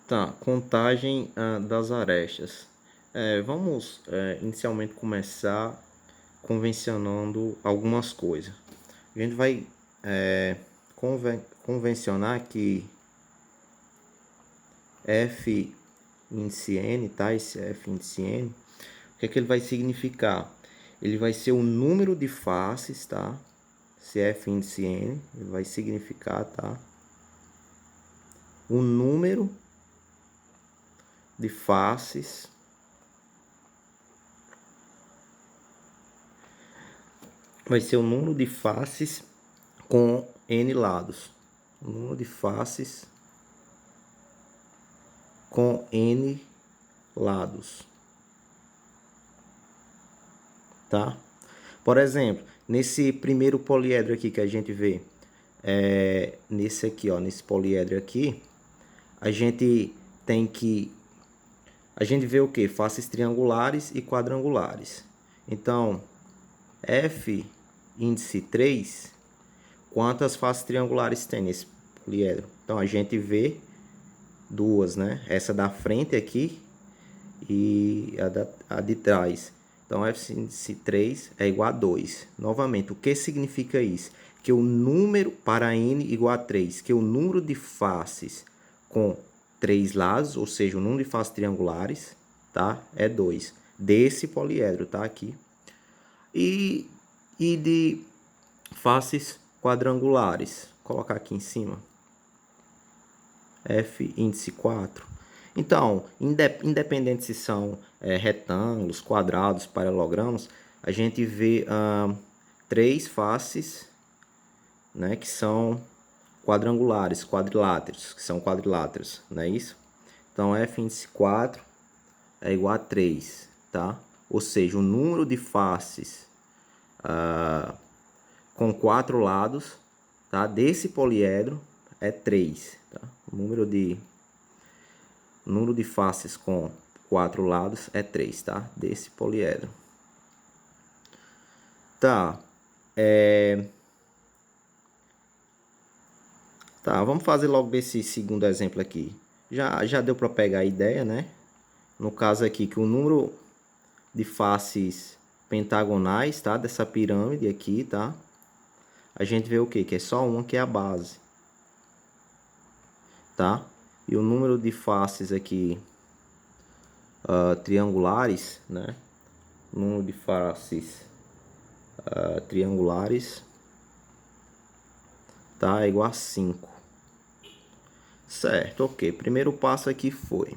Tá, contagem das arestas. Vamos inicialmente começar convencionando algumas coisas. A gente vai convencionar que F índice N, tá? Esse F índice N, o que é que ele vai significar? Ele vai ser o número de faces, tá? Se F índice N, ele vai significar, tá? O número de faces vai ser o número de faces com N lados. O número de faces com N lados. Tá? Por exemplo, nesse primeiro poliedro aqui que a gente vê, nesse aqui, ó, nesse poliedro aqui, a gente tem que... A gente vê o que? Faces triangulares e quadrangulares. Então, F índice 3, quantas faces triangulares tem nesse poliedro? Então, a gente vê duas, né? Essa da frente aqui e a de trás. Então, F índice 3 é igual a 2. Novamente, o que significa isso? Que o número, para N igual a 3, que o número de faces com 3 lados, ou seja, o número de faces triangulares, tá? É 2. Desse poliedro, tá? Aqui. E de faces quadrangulares. Vou colocar aqui em cima. F índice 4. Então, independente se são retângulos, quadrados, paralelogramas, a gente vê três faces, né, que são quadrangulares, quadriláteros, que são quadriláteros, não é isso? Então, F índice 4 é igual a 3, tá? Ou seja, o número de faces com 4 lados, tá, desse poliedro é 3, tá? O número de faces com 4 lados é 3, tá? Desse poliedro. Tá. Tá, vamos fazer logo esse segundo exemplo aqui. Já deu para pegar a ideia, né? No caso aqui, que o número de faces pentagonais, tá? Dessa pirâmide aqui, tá? A gente vê o quê? Que é só uma, que é a base. Tá? E o número de faces aqui triangulares, né? O número de faces triangulares, tá? É igual a 5. Certo, ok. Primeiro passo aqui foi.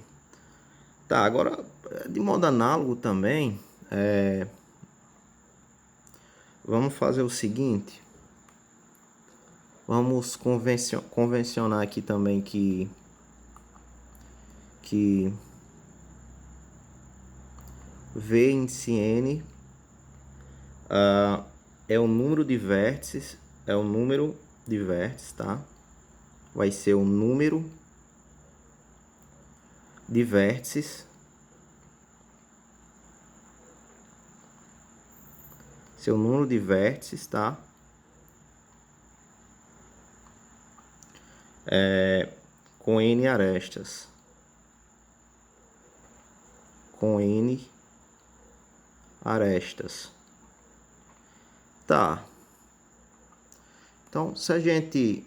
Tá, agora, de modo análogo também, vamos fazer o seguinte. Vamos convencionar aqui também que V índice N é o número de vértices, tá? Vai ser o número de vértices, seu número de vértices, tá? Com N arestas. Com N arestas. Tá. Então, se a gente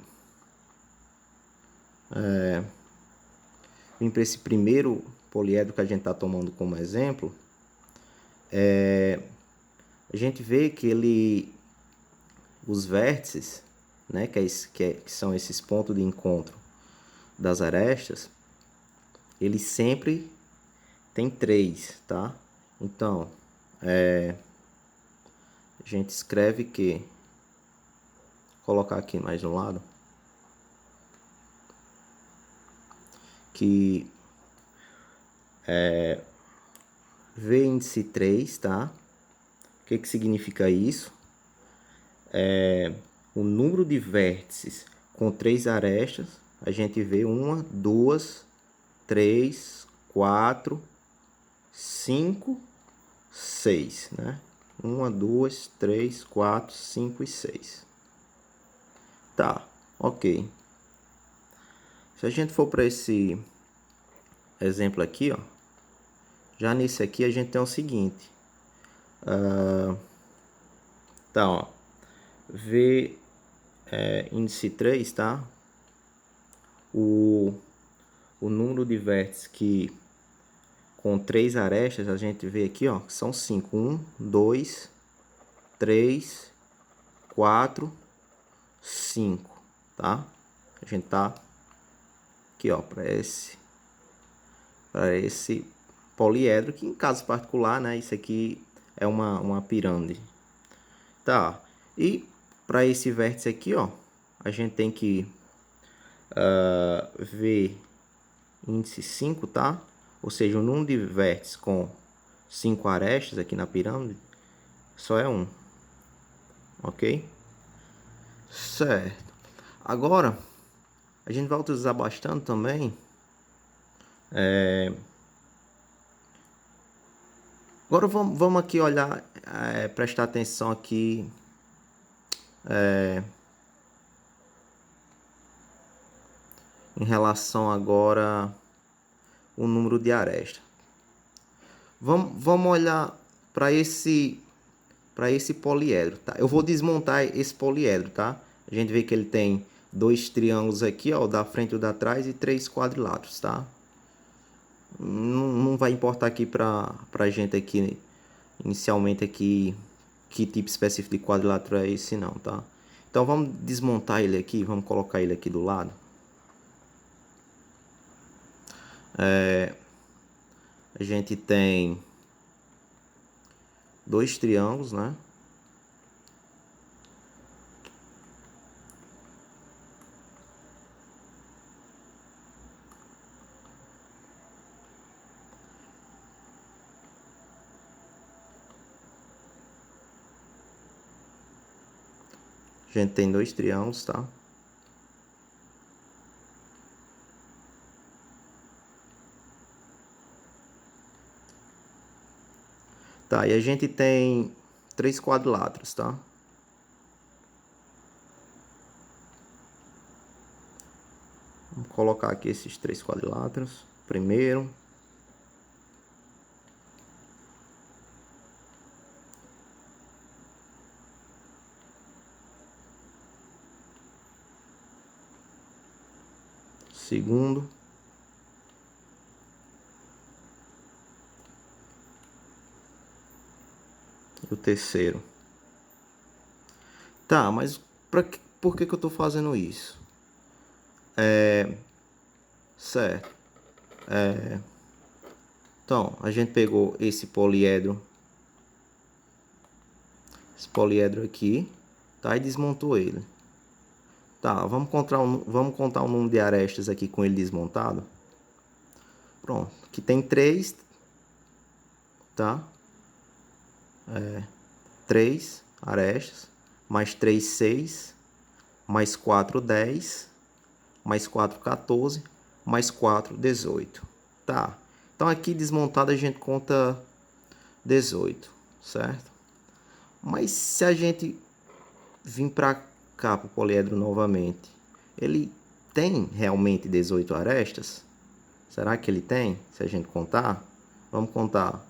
vir para esse primeiro poliedro que a gente está tomando como exemplo, a gente vê que os vértices, né, que são esses pontos de encontro das arestas, eles sempre tem 3, tá? Então, a gente escreve que, vou colocar aqui mais um lado, que V índice 3, tá? O que significa isso? O número de vértices com 3 arestas, a gente vê 1, 2, 3, 4, 5, 6, né? 1, 2, 3, 4, 5 e 6. Tá, ok. Se a gente for para esse exemplo aqui, ó. Já nesse aqui a gente tem o seguinte. Tá, ó. V índice 3, tá? O número de vértices que com 3 arestas, a gente vê aqui, ó, são 5. 1, 2, 3, 4, 5, tá? A gente tá aqui, ó, para esse poliedro, que em caso particular, né, isso aqui é uma pirâmide. Tá, e para esse vértice aqui, ó, a gente tem que ver índice 5, tá? Ou seja, o número de vértices com 5 arestas aqui na pirâmide só é 1. Ok? Certo. Agora, a gente vai utilizar bastante também agora vamos aqui olhar, prestar atenção aqui em relação agora o número de arestas. Vamos olhar para esse poliedro, tá? Eu vou desmontar esse poliedro, tá? A gente vê que ele tem 2 triângulos aqui, ó, o da frente e o da trás, e 3 quadriláteros, tá? Não vai importar aqui pra gente aqui, inicialmente aqui, que tipo específico de quadrilátero é esse não, tá? Então vamos desmontar ele aqui, vamos colocar ele aqui do lado. A gente tem 2 triângulos, né? A gente tem 2 triângulos, tá? Tá, e a gente tem 3 quadriláteros, tá? Vamos colocar aqui esses 3 quadriláteros. Primeiro. Segundo. E o terceiro. Tá, mas por que eu tô fazendo isso? Certo. Então, a gente pegou esse poliedro aqui, tá? E desmontou ele. Tá, vamos contar o número de arestas aqui com ele desmontado. Pronto, aqui tem 3, tá? 3 arestas, mais 3, 6, mais 4, 10, mais 4, 14, mais 4, 18. Tá, então aqui desmontado a gente conta 18, certo? Mas se a gente vir para cá, para o poliedro novamente, ele tem realmente 18 arestas? Será que ele tem? Se a gente contar, vamos contar.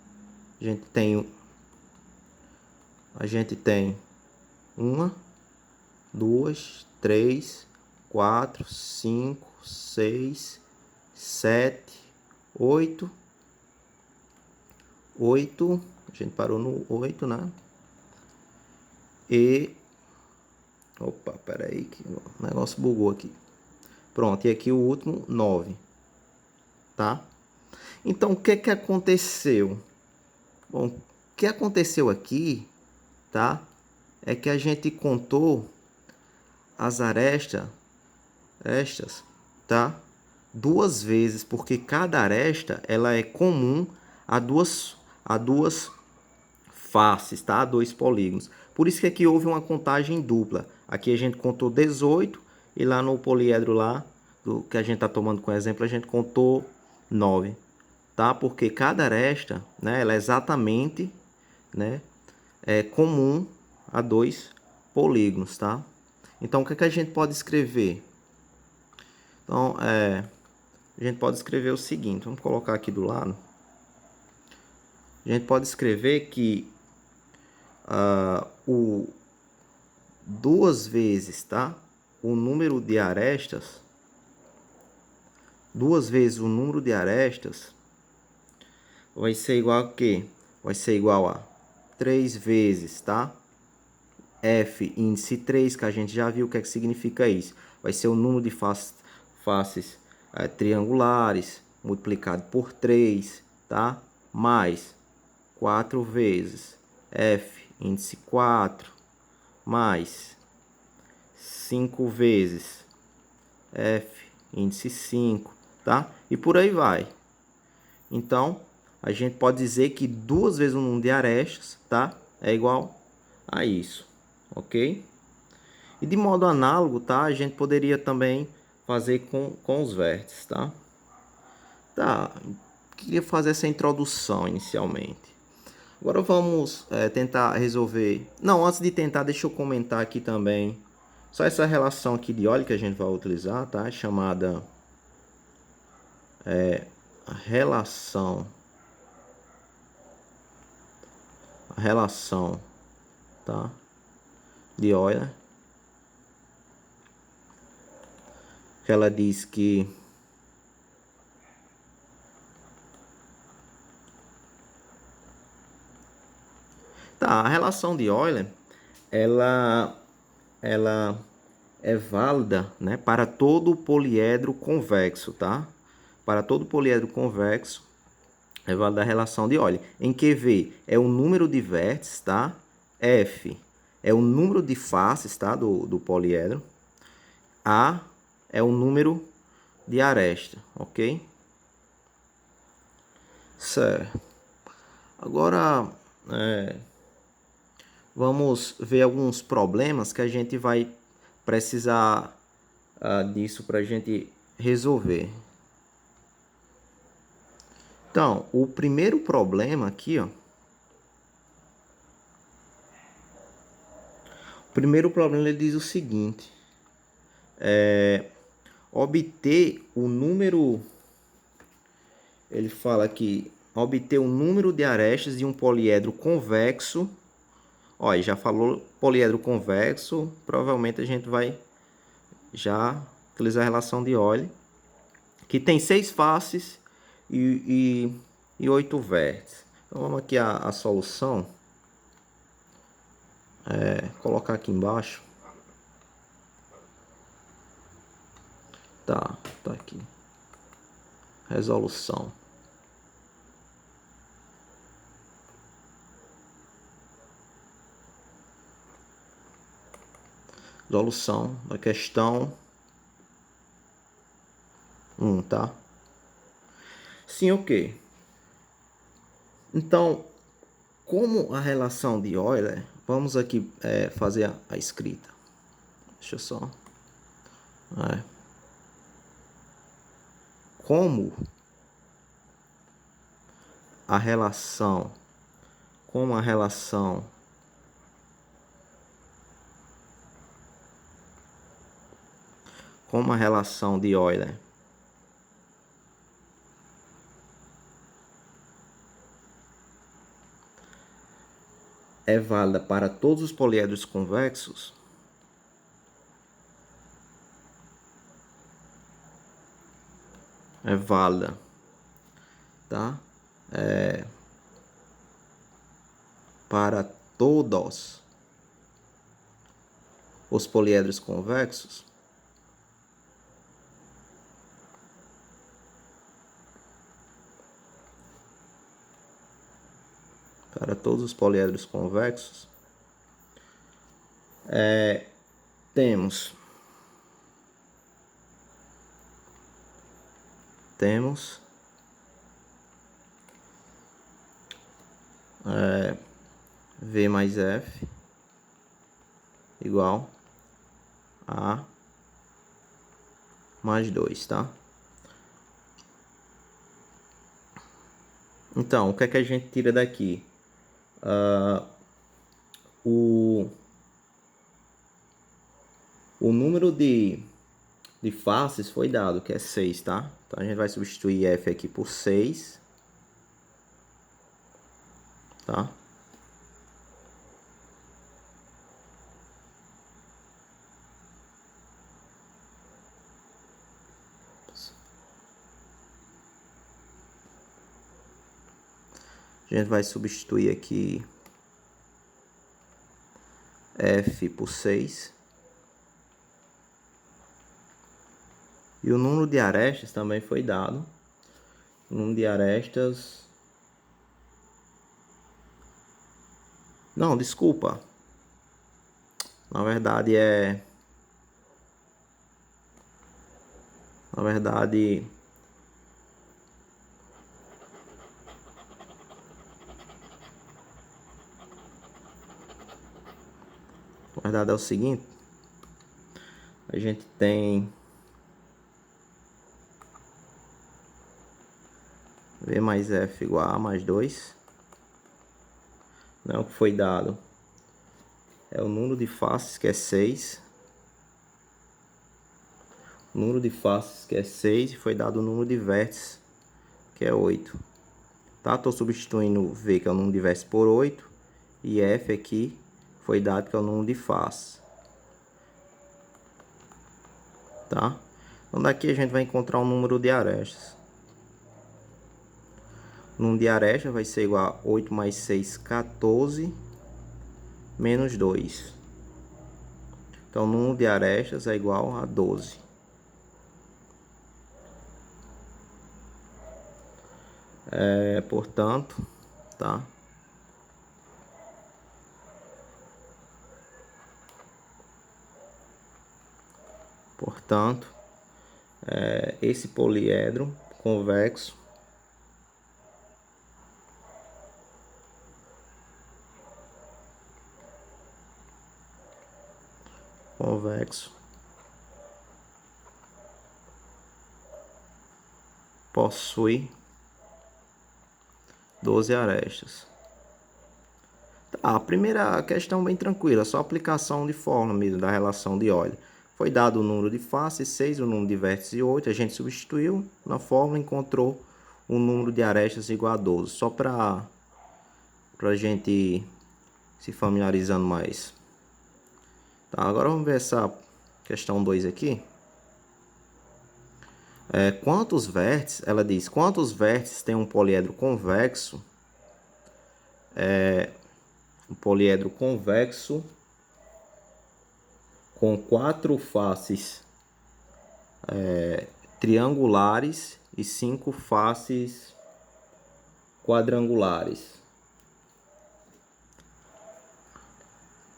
A gente tem 1, 2, 3, 4, 5, 6, 7, 8. 8. A gente parou no 8, né? E... Opa, peraí que o negócio bugou aqui. Pronto, e aqui o último, 9. Tá? Então, o que aconteceu? Bom, o que aconteceu aqui, tá? É que a gente contou as arestas, tá? 2 vezes, porque cada aresta, ela é comum a duas faces, tá? A 2 polígonos. Por isso que aqui houve uma contagem dupla. Aqui a gente contou 18 e lá no poliedro lá, do que a gente está tomando como exemplo, a gente contou 9, tá? Porque cada aresta, né, ela é exatamente, né, comum a 2 polígonos, tá? Então, o que a gente pode escrever? Então, a gente pode escrever o seguinte, vamos colocar aqui do lado. A gente pode escrever que duas vezes, tá? O número de arestas, duas vezes o número de arestas vai ser igual a quê? Vai ser igual a 3 vezes, tá? F índice 3, que a gente já viu o que é que significa isso. Vai ser o número de faces triangulares multiplicado por 3, tá? Mais 4 vezes F índice 4, mais 5 vezes F índice 5, tá? E por aí vai. Então, a gente pode dizer que duas vezes o número de arestas, tá? É igual a isso, ok? E de modo análogo, tá? A gente poderia também fazer com os vértices, tá? Tá, queria fazer essa introdução inicialmente. Agora vamos tentar resolver... Não, antes de tentar, deixa eu comentar aqui também. Só essa relação aqui de óleo que a gente vai utilizar, tá? Chamada a relação... A relação, tá? De Euler. Que ela diz que... Tá, a relação de Euler, ela é válida, né, para todo poliedro convexo, tá? Para todo poliedro convexo é válida a relação de Euler, em que V é o número de vértices, tá? F é o número de faces, tá, do poliedro. A é o número de aresta, ok? Certo. Agora, vamos ver alguns problemas que a gente vai precisar disso para a gente resolver. Então, o primeiro problema aqui, ó. O primeiro problema ele diz o seguinte: obter o número. Ele fala aqui, obter o número de arestas de um poliedro convexo. Ó, já falou poliedro convexo, provavelmente a gente vai já utilizar a relação de Euler, que tem 6 faces e 8 vértices. Então vamos aqui a solução. Colocar aqui embaixo. Tá aqui. Resolução. Resolução da questão 1, tá? Sim, ok. Então, como a relação de Euler, vamos aqui fazer a escrita. Deixa eu só... Como a relação... Como a relação... Como a relação de Euler é válida para todos os poliedros convexos, é válida, tá? Para todos os poliedros convexos, para todos os poliedros convexos, temos V mais F igual a mais 2, tá? Então, o que é que a gente tira daqui? O número de de faces foi dado, que é 6, tá? Então a gente vai substituir F aqui por 6, tá? A gente vai substituir aqui F por 6. E o número de arestas também foi dado. O número de arestas... Não, desculpa. Na verdade é... Na verdade... Na verdade é o seguinte. A gente tem... V mais F igual a mais 2. Não, o que foi dado é o número de faces, que é 6. O número de faces, que é 6. E foi dado o número de vértices, que é 8. Tá? Estou substituindo V, que é o número de vértices, por 8. E F aqui foi dado, que é o número de faces. Tá? Então daqui a gente vai encontrar o número de arestas. O número de arestas vai ser igual a 8 mais 6, 14, menos 2. Então, o número de arestas é igual a 12. Portanto, tá? Portanto, esse poliedro convexo possui 12 arestas. A primeira questão bem tranquila, só aplicação de fórmula mesmo da relação de Euler. Foi dado o número de faces 6, o número de vértices 8, a gente substituiu na fórmula e encontrou o número de arestas igual a 12. Só para a gente se familiarizando mais. Tá, agora vamos ver essa questão 2 aqui. Quantos vértices, ela diz, quantos vértices tem um poliedro convexo? Um poliedro convexo com 4 faces triangulares e 5 faces quadrangulares.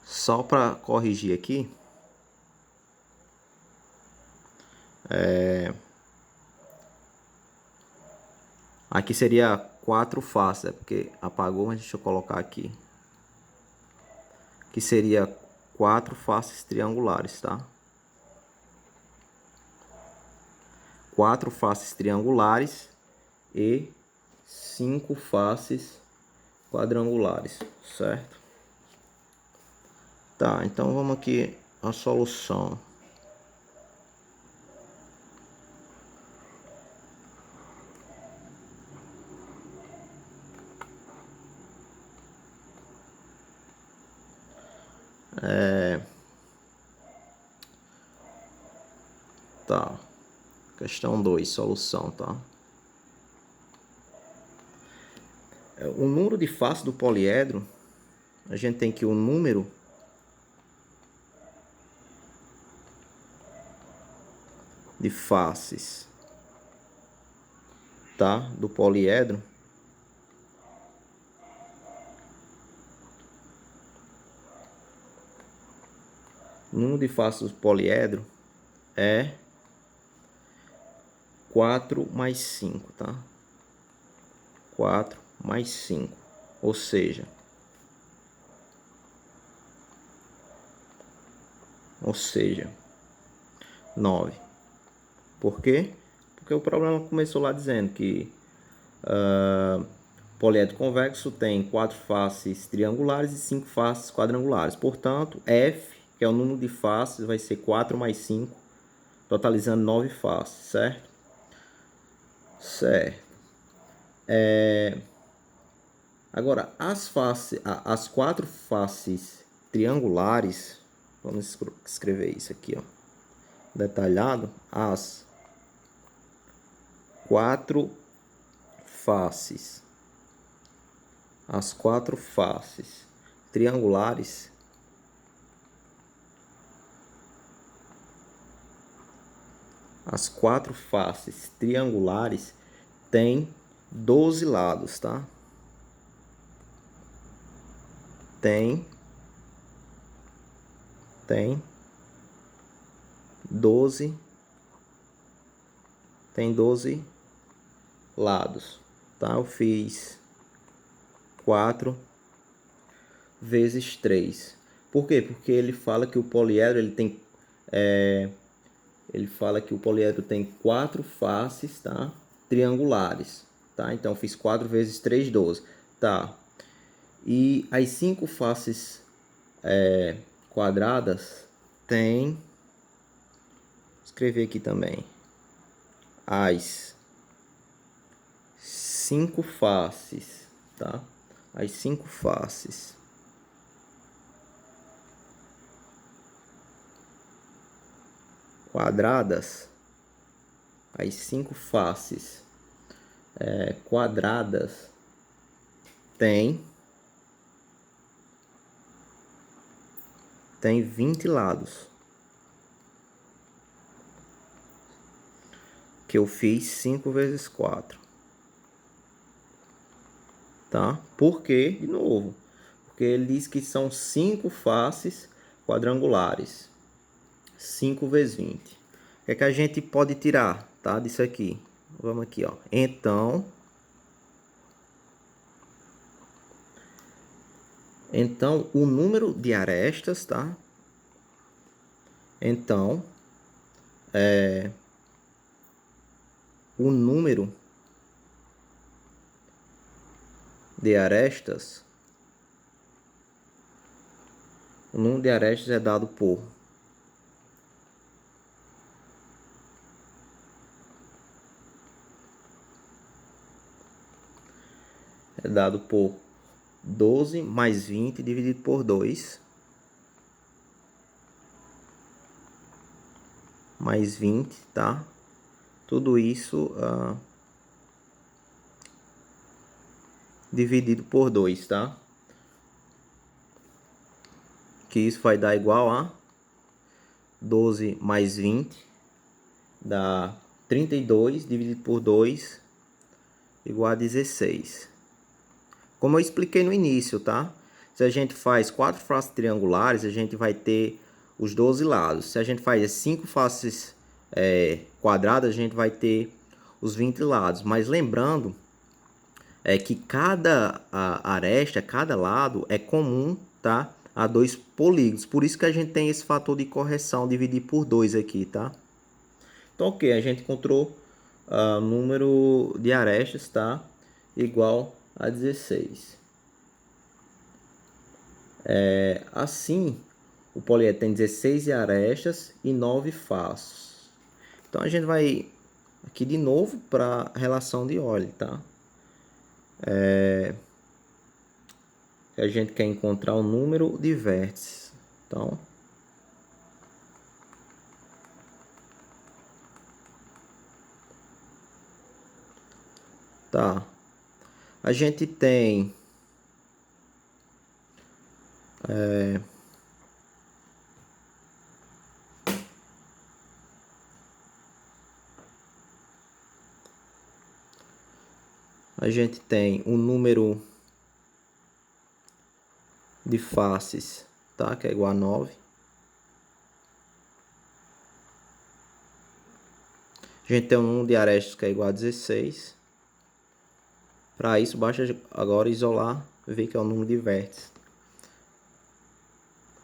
Só para corrigir aqui, aqui seria 4 faces, porque apagou, mas deixa eu colocar aqui. Que seria 4 faces triangulares, tá? 4 faces triangulares e 5 faces quadrangulares, certo? Tá, então vamos aqui a solução. Tá. Questão 2, solução, tá? O número de faces do poliedro, a gente tem que o número de faces, tá? Do poliedro o número de faces do poliedro é 4 mais 5, tá? 4 mais 5, ou seja, 9. Por quê? Porque o problema começou lá dizendo que poliedro convexo tem 4 faces triangulares e 5 faces quadrangulares. Portanto, F, que é o número de faces, vai ser 4 mais 5, totalizando 9 faces, certo? Certo. Agora, as 4 faces triangulares, vamos escrever isso aqui, ó, detalhado, as 4 faces, as 4 faces triangulares têm 12 lados, tá? Tem 12 lados, tá? Eu fiz 4 vezes 3. Por quê? Porque ele fala que o poliedro ele fala que o poliedro tem 4 faces, tá? Triangulares, tá? Então eu fiz 4 vezes 3, 12, tá? E as 5 faces quadradas tem, vou escrever aqui também, as 5 faces, tá? As 5 faces quadradas, as 5 faces quadradas tem 20 lados, que eu fiz 5 vezes 4, tá? Por quê? De novo, porque ele diz que são 5 faces quadrangulares, 5 vezes 20. O que é que a gente pode tirar, tá, disso aqui? Vamos aqui, ó. Então, o número de arestas, tá? Então, o número de arestas, é dado por é dado por 12 mais 20 dividido por 2, mais 20, tá? Tudo isso dividido por 2, tá? Que isso vai dar igual a 12 mais 20, dá 32, dividido por 2, igual a 16. Como eu expliquei no início, tá? Se a gente faz 4 faces triangulares, a gente vai ter os 12 lados. Se a gente faz 5 faces quadradas, a gente vai ter os 20 lados. Mas lembrando que cada aresta, cada lado é comum, tá? A 2 polígonos. Por isso que a gente tem esse fator de correção, dividir por 2 aqui, tá? Então, ok, a gente encontrou o número de arestas, tá? Igual a 16. Assim, o poliedro tem 16 arestas e 9 faces. Então, a gente vai aqui de novo para a relação de Euler, tá? A gente quer encontrar o número de vértices. Então, tá. A gente tem um número de faces, tá? Que é igual a 9. A gente tem um número de arestas que é igual a 16. Para isso, basta agora isolar, ver que é o número de vértices.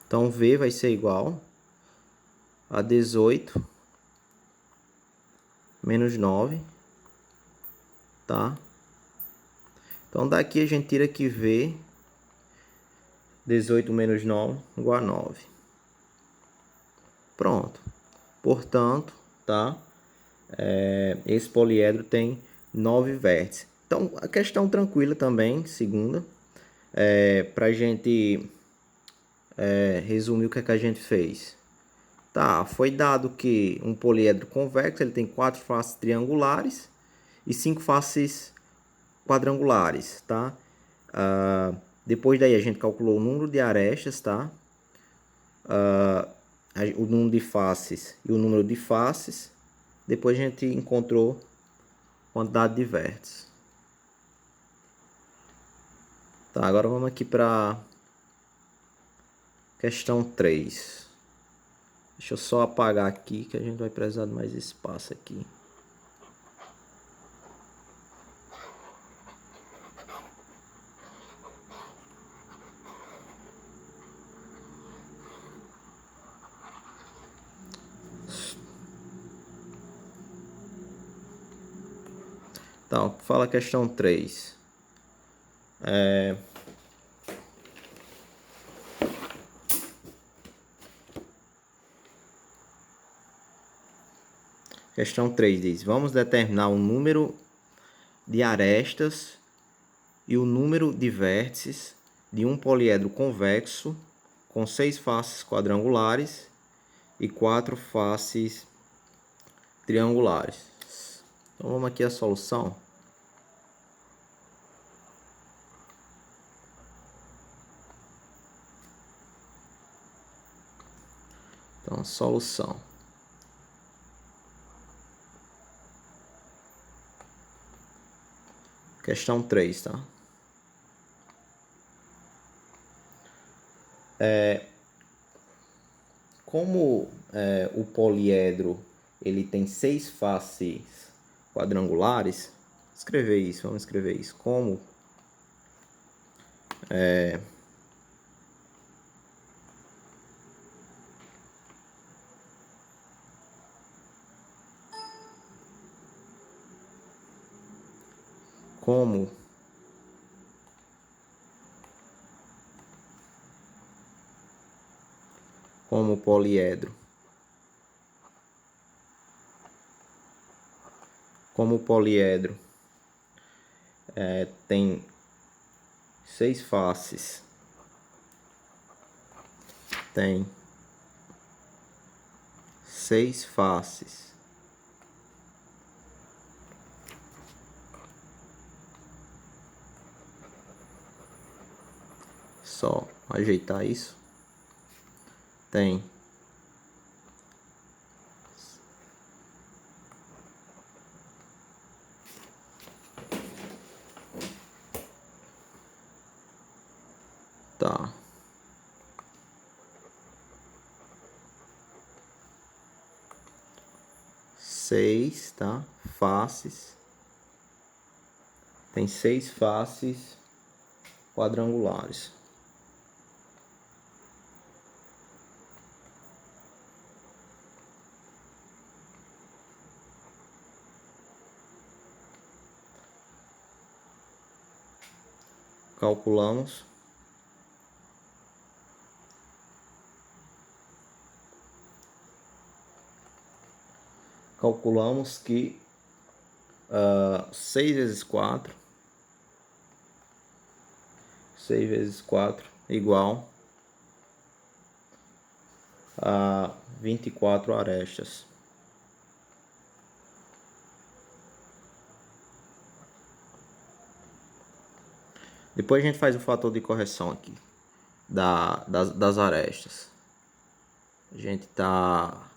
Então, V vai ser igual a 18 menos 9, tá? Então, daqui a gente tira que V, 18 menos 9, igual a 9. Pronto. Portanto, tá? Esse poliedro tem 9 vértices. Então, a questão tranquila também, segunda. Pra gente resumir o que é que a gente fez. Tá, foi dado que um poliedro convexo ele tem 4 faces triangulares e 5 faces quadrangulares, tá? Depois daí a gente calculou o número de arestas, tá? O número de faces e o número de faces. Depois a gente encontrou a quantidade de vértices. Tá, agora vamos aqui para questão 3. Deixa eu só apagar aqui que a gente vai precisar de mais espaço aqui. Então, fala a questão 3. Questão 3 diz: vamos determinar o número de arestas e o número de vértices de um poliedro convexo com 6 faces quadrangulares e 4 faces triangulares. Então vamos aqui à solução. Então, a solução. Questão 3, tá? Como o poliedro ele tem 6 faces quadrangulares, vamos escrever isso. Como o poliedro tem 6 faces, só ajeitar isso, tá. Seis, tá? Faces. Tem 6 faces quadrangulares. Calculamos que 6 vezes 4 igual a 24 arestas. Depois a gente faz o fator de correção aqui das arestas. A gente tá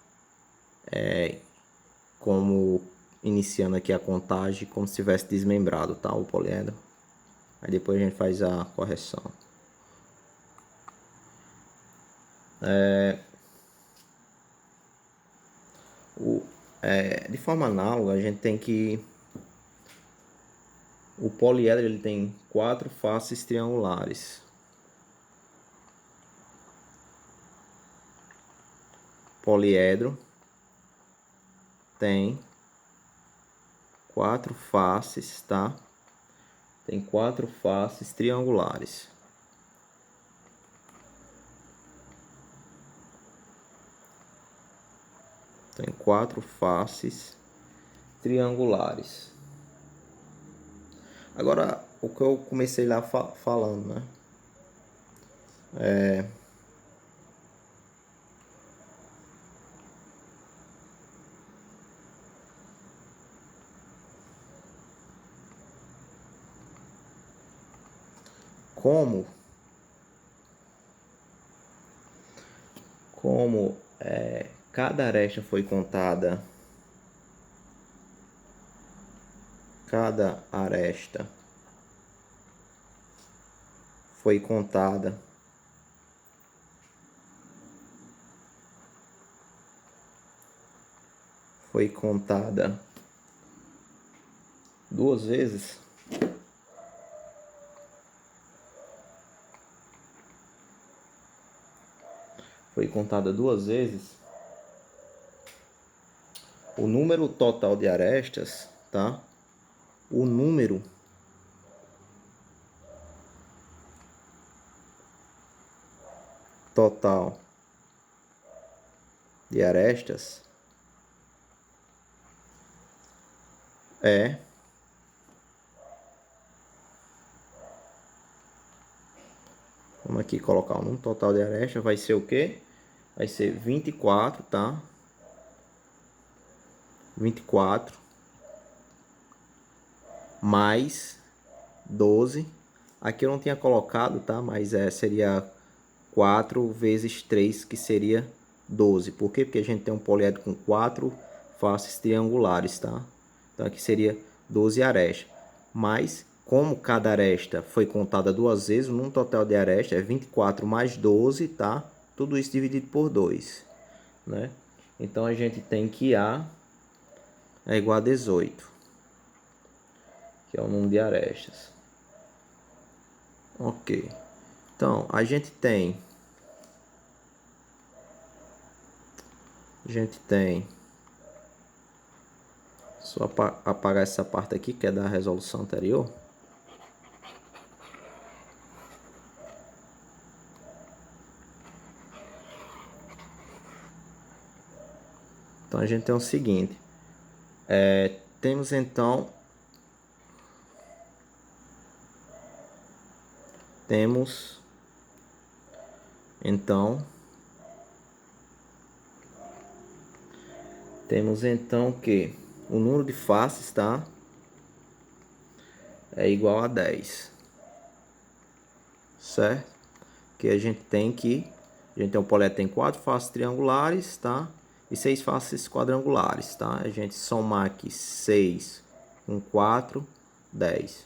como iniciando aqui a contagem como se tivesse desmembrado, tá, o poliedro. Aí depois a gente faz a correção. De forma análoga, a gente tem que o poliedro ele tem 4 faces triangulares. Poliedro tem 4 faces, tá? Tem 4 faces triangulares. Tem 4 faces triangulares. Agora, o que eu comecei lá falando, né? Como cada aresta foi contada, cada aresta foi contada duas vezes. Foi contada duas vezes. O número total de arestas, tá? O número total de arestas é vamos aqui colocar o número total de arestas, vai ser o quê? Vai ser 24, tá? 24 mais 12. Aqui eu não tinha colocado, tá? Mas seria 4 vezes 3, que seria 12. Por quê? Porque a gente tem um poliedro com 4 faces triangulares, tá? Então aqui seria 12 arestas. Mas, como cada aresta foi contada duas vezes, o número total de arestas é 24 mais 12, tá? Tudo isso dividido por 2, né? Então a gente tem que A é igual a 18, que é o número de arestas. Ok. Então, a gente tem só apagar essa parte aqui, que é da resolução anterior. Então, a gente tem o seguinte. Temos então que o número de faces, tá? É igual a 10. Certo? Que a gente tem um poliedro tem 4 faces triangulares, tá? E 6 faces quadrangulares, tá? A gente somar aqui 6 com 4, 10.